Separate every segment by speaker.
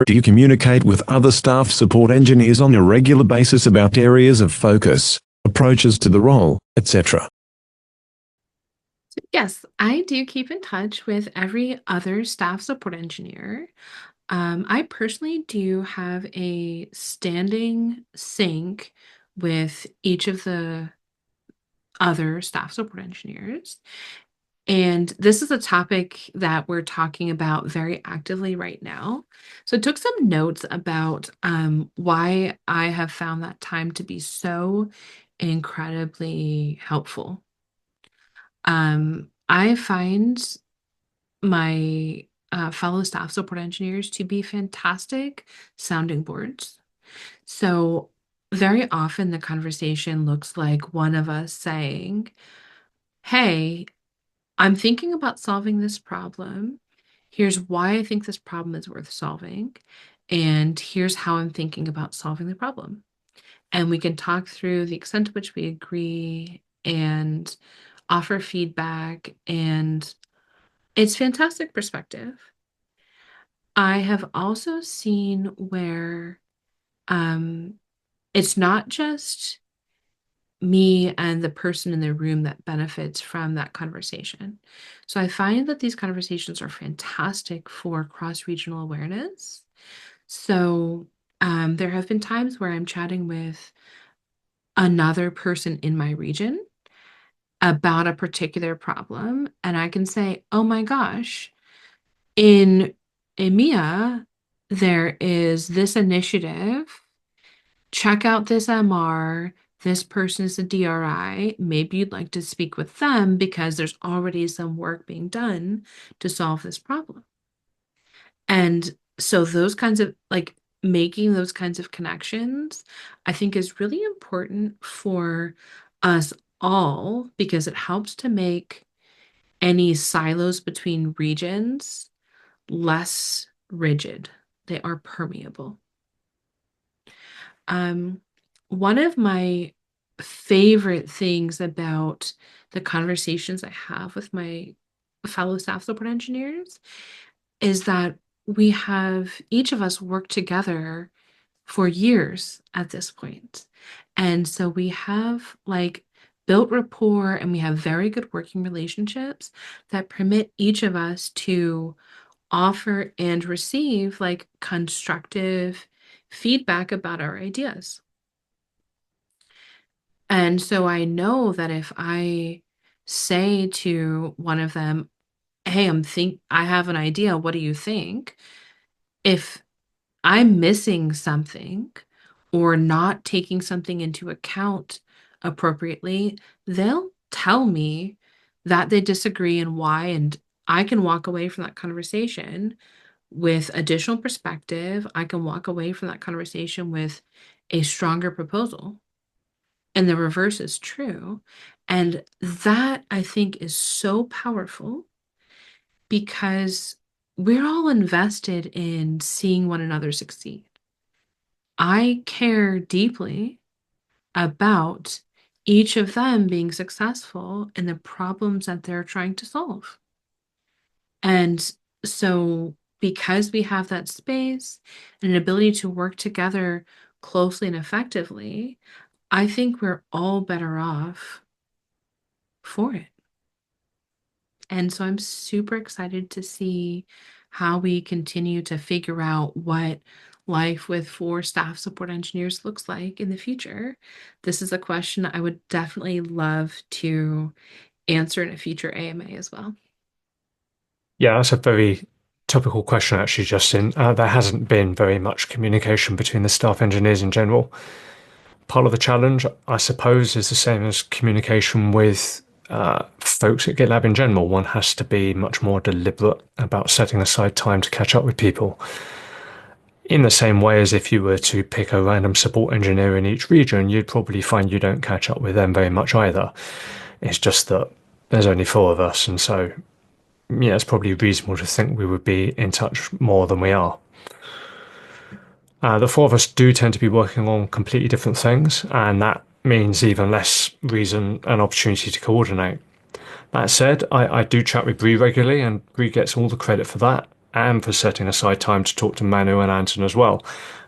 Speaker 1: Do you communicate with other staff support engineers on a regular basis about areas of focus, approaches to the role, etc.?
Speaker 2: Yes, I do keep in touch with every other staff support engineer. I personally do have a standing sync with each of the other staff support engineers. And this is a topic that we're talking about very actively right now. So I took some notes about why I have found that time to be so incredibly helpful. I find my fellow staff support engineers to be fantastic sounding boards. So, very often the conversation looks like one of us saying, "Hey, I'm thinking about solving this problem. Here's why I think this problem is worth solving. And here's how I'm thinking about solving the problem." And we can talk through the extent to which we agree and offer feedback. And it's fantastic perspective. I have also seen where um, it's not just me and the person in the room that benefits from that conversation. So I find that these conversations are fantastic for cross-regional awareness. So there have been times where I'm chatting with another person in my region about a particular problem, and I can say, "Oh my gosh, in EMEA, there is this initiative. Check out this MR. This person is a DRI. Maybe you'd like to speak with them because there's already some work being done to solve this problem." And so those kinds of like making those kinds of connections, I think is really important for us all because it helps to make any silos between regions less rigid. They are permeable. Um, One of my favorite things about the conversations I have with my fellow staff support engineers is that we have each of us worked together for years at this point. And so we have like built rapport and we have very good working relationships that permit each of us to offer and receive like constructive feedback about our ideas. And so I know that if I say to one of them, "Hey, I have an idea. What do you think?" If I'm missing something or not taking something into account appropriately, they'll tell me that they disagree and why, and I can walk away from that conversation with additional perspective. I can walk away from that conversation with a stronger proposal. And the reverse is true. And that I think is so powerful because we're all invested in seeing one another succeed. I care deeply about each of them being successful in the problems that they're trying to solve. And so, because we have that space and an ability to work together closely and effectively, I think we're all better off for it. And so I'm super excited to see how we continue to figure out what life with four staff support engineers looks like in the future. This is a question I would definitely love to answer in a future AMA as well.
Speaker 3: Yeah, that's a very topical question, actually, Justin. There hasn't been very much communication between the staff engineers in general. Part of the challenge, I suppose, is the same as communication with folks at GitLab in general. One has to be much more deliberate about setting aside time to catch up with people. In the same way as if you were to pick a random support engineer in each region, you'd probably find you don't catch up with them very much either. It's just that there's only four of us, and so yeah, it's probably reasonable to think we would be in touch more than we are. The four of us do tend to be working on completely different things, and that means even less reason and opportunity to coordinate. That said, I do chat with Brie regularly, and Brie gets all the credit for that. and for setting aside time to talk to Manu and Anton as well,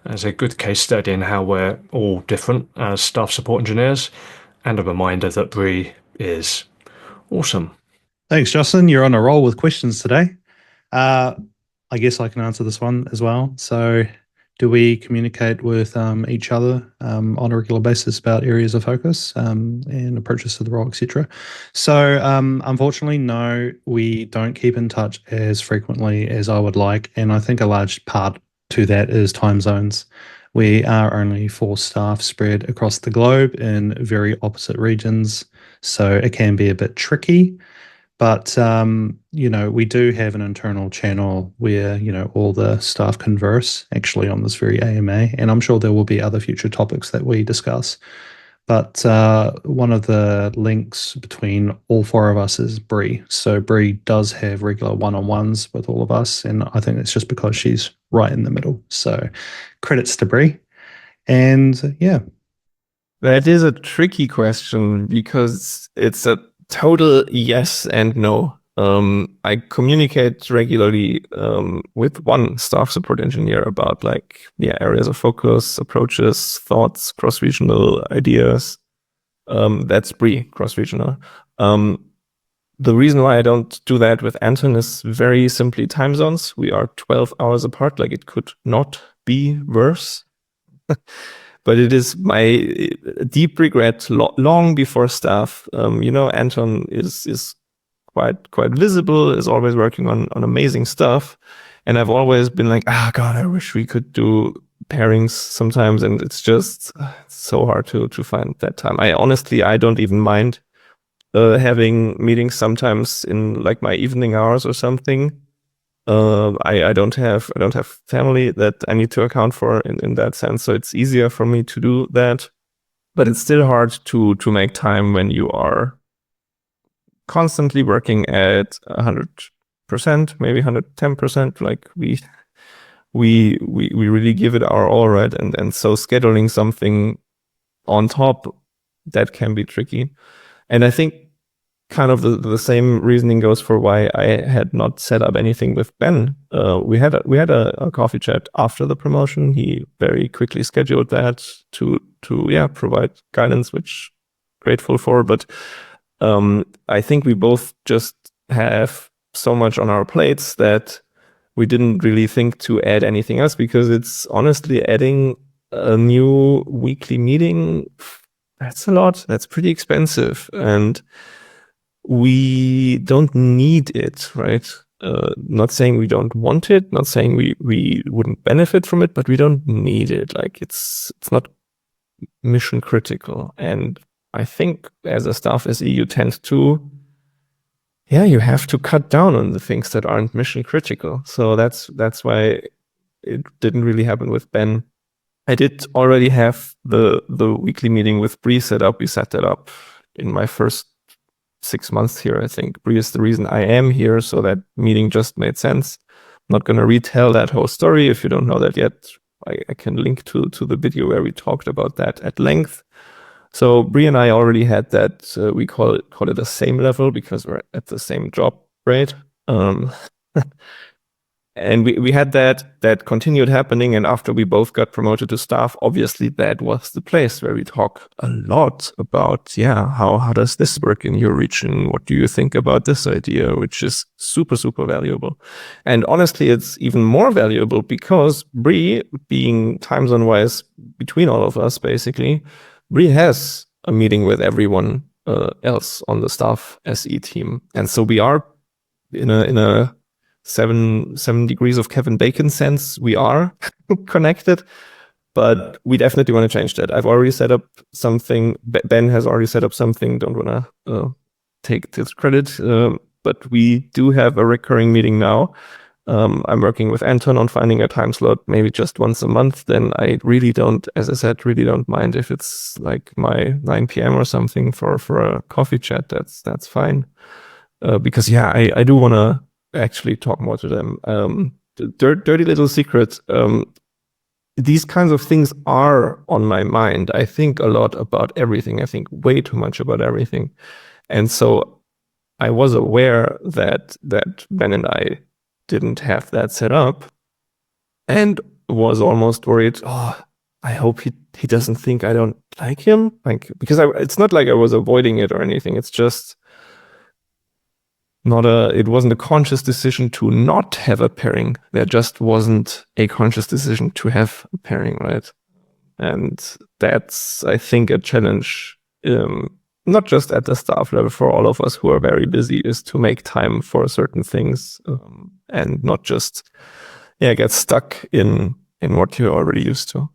Speaker 3: as a good case study in how we're all different as staff support engineers, and a reminder that Brie is awesome.
Speaker 4: Thanks, Justin. You're on a roll with questions today. I guess I can answer this one as well. So, do we communicate with each other on a regular basis about areas of focus and approaches to the role, etc.? So, unfortunately, no, we don't keep in touch as frequently as I would like. And I think a large part to that is time zones. We are only 4 staff spread across the globe in very opposite regions. So, it can be a bit tricky. But, we do have an internal channel where, all the staff converse actually on this very AMA. And I'm sure there will be other future topics that we discuss. But one of the links between all 4 of us is Brie. So Brie does have regular one-on-ones with all of us. And I think it's just because she's right in the middle. So credits to Brie. And yeah.
Speaker 5: That is a tricky question because it's a total yes and no. I communicate regularly with one staff support engineer about areas of focus, approaches, thoughts, cross-regional ideas. That's Brie, cross-regional. The reason why I don't do that with Anton is very simply time zones. We are 12 hours apart. It could not be worse. But it is my deep regret long before staff. Anton is quite visible, is always working on amazing stuff. And I've always been like, God, I wish we could do pairings sometimes. And it's just so hard to find that time. I don't even mind having meetings sometimes in my evening hours or something. I don't have family that I need to account for in that sense, so it's easier for me to do that. But it's still hard to make time when you are constantly working at 100%, maybe 110%. We really give it our all, right? And so scheduling something on top, that can be tricky. And I think kind of the same reasoning goes for why I had not set up anything with Ben. We had a coffee chat after the promotion. He very quickly scheduled that to provide guidance, which grateful for. But I think we both just have so much on our plates that we didn't really think to add anything else, because it's honestly adding a new weekly meeting. That's a lot. That's pretty expensive. And we don't need it, right? Not saying we don't want it, not saying we wouldn't benefit from it, but we don't need it. It's not mission critical. And I think as a staff SE, you tend to, you have to cut down on the things that aren't mission critical. So that's why it didn't really happen with Ben. I did already have the weekly meeting with Brie set up. We set that up in my first 6 months here. I think Brie is the reason I am here, so that meeting just made sense. I'm not going to retell that whole story. If you don't know that yet, I can link to the video where we talked about that at length. So Brie and I already had that. We call it the same level because we're at the same job, right? And we had that continued happening. And after we both got promoted to staff, obviously that was the place where we talk a lot about, how does this work in your region? What do you think about this idea? Which is super, super valuable. And honestly, it's even more valuable because Brie, being time zone wise between all of us, basically, Brie has a meeting with everyone else on the staff SE team. And so we are in a 7 degrees of Kevin Bacon sense, we are connected, but we definitely want to change that. I've already set up something. Ben has already set up something. Don't want to take this credit, but we do have a recurring meeting now. I'm working with Anton on finding a time slot, maybe just once a month. Then I really don't, as I said, really don't mind if it's my 9 p.m. or something for a coffee chat. That's fine, because I do want to actually talk more to them. Dirty little secret. These kinds of things are on my mind. I think a lot about everything. I think way too much about everything. And so I was aware that Ben and I didn't have that set up, and was almost worried, oh, I hope he doesn't think I don't like him. Like, because it's not like I was avoiding it or anything. It's just it wasn't a conscious decision to not have a pairing. There just wasn't a conscious decision to have a pairing, right? And that's, I think, a challenge, not just at the staff level, for all of us who are very busy, is to make time for certain things, and not just get stuck in what you're already used to.